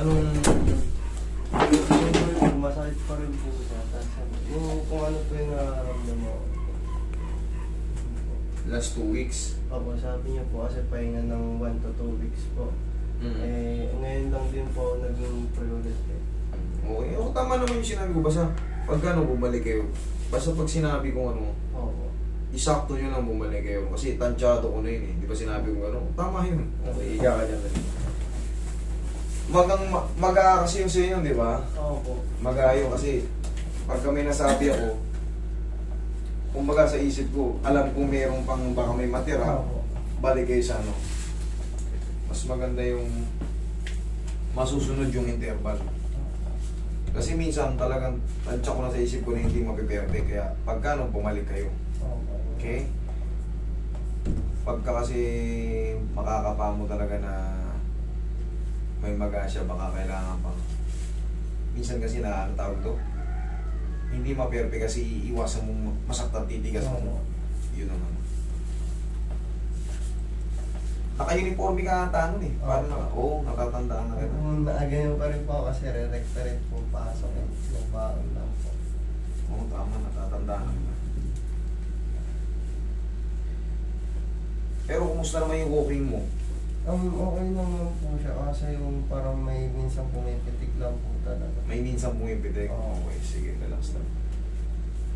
Anong... Masakit pa rin po siya. Yung kung ano po yung nararamdaman mo. Last 2 weeks? Opo, sabi niya po kasi pahinga ng 1 to 2 weeks po. Ngayon lang din po naging ulit eh. Okay, tama naman yung sinabi ko. Basta pagka bumalik kayo, basta pag sinabi ko isakto nyo lang bumalik kayo. Kasi tansyado ko na yun eh. Di ba sinabi ko tama yun. Okay, iya ka dyan. Maga kasi yung sa inyo, di ba? Opo. Maga yun kasi pagka may nasabi ako, kumbaga sa isip ko, alam kong meron pang baka may matira, balik kayo sa mas maganda yung masusunod yung interval. Kasi minsan talagang tansya ko na sa isip ko na hindi mapiperde, kaya pagka bumalik kayo. Okay? Pagka kasi makakapa mo talaga na may maga siya, baka kailangan pang minsan kasi nakakatawag to, hindi maperpe kasi iiwasan mong masaktan titigas mo. Yun naman. Naka-uniforme ka ata nun eh. Parang natatandaan na kita. Ganyan pa rin po kasi re-recta rin po pasok eh. Yung baon lang po. Oo, tama. Natatandaan na kita. Pero kumusta naman yung walking mo? Okay naman po siya kasi yung parang may minsan pumipitik lang po talaga. May minsan pumipitik? Okay, sige. Relax lang.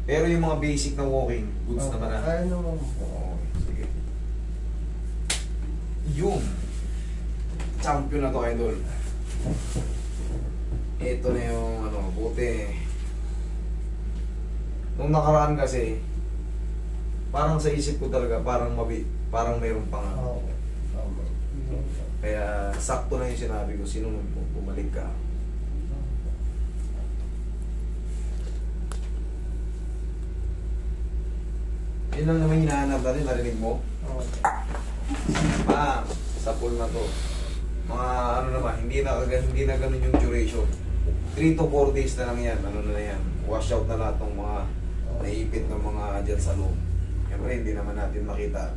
Pero yung mga basic na walking, goods naman na? Kaya naman po. Okay, sige. Yung champion na to, idol. Ito na yung buti. Nung nakaraan kasi, parang sa isip ko talaga, parang mayroon pang Kaya sakto na yung sinabi ko, sino bumalik ka. Yun lang naman hinahanap natin, narinig mo? Sa pool na to. Mga naman, hindi na ganun yung duration. 3 to 4 days na lang yan, na yan. Wash out na lahat ng mga naipit ng mga dyan sa loob. Siyempre, hindi naman natin makita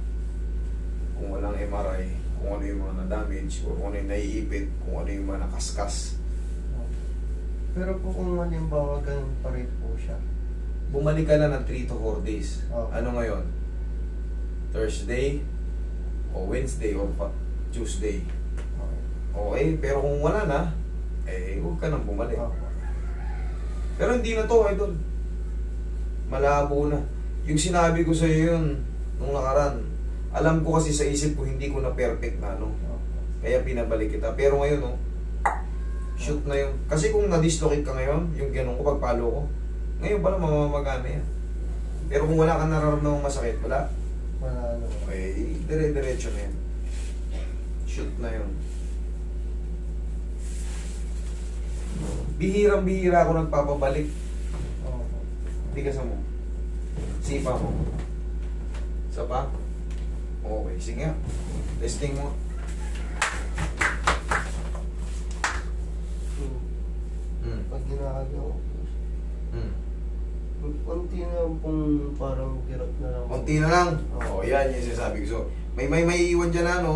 kung walang MRI, kung ano yung mga na-damage, o kung ano yung naiipit, kung ano yung mga nakaskas. Pero po kung halimbawa ganun pa rin po siya, bumalik ka na ng 3 to 4 days. Ano ngayon? Thursday, o Wednesday, o Tuesday. Okay, pero kung wala na, huwag ka nang bumalik. Pero hindi na to, idol. Malabo na. Yung sinabi ko sa iyo yun, nung nakaraan, alam ko kasi sa isip ko, hindi ko na perfect na, kaya pinabalik kita. Pero ngayon, shoot na yun. Kasi kung na-dislocate ka ngayon, yung ganun ko, pagpalo ko, ngayon pala mamamagana yan. Pero kung wala ka nararamdamang masakit, wala? Wala naman. Okay, dire-diretso na yan. Shoot na yun. Bihirang-bihira ako nagpapabalik. Tigasan mo. Sipa mo. Isa pa? Okay, sige nga. Testing mo. Pag ginagawa ko, konti na pong parang kirot na lang. Konti na lang? Yan yung sinasabi ko. So, may iwan dyan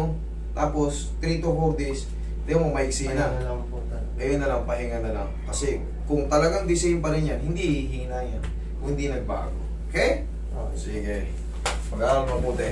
tapos 3 to 4 days, hindi mo maiksi na. Pahinga na lang po talaga. Ayun na lang, pahinga na lang. Kasi kung talagang the same pa rin yan, hindi hihina yan. Kung hindi nagbago. Okay? Sige. Mag-aaral mabuti.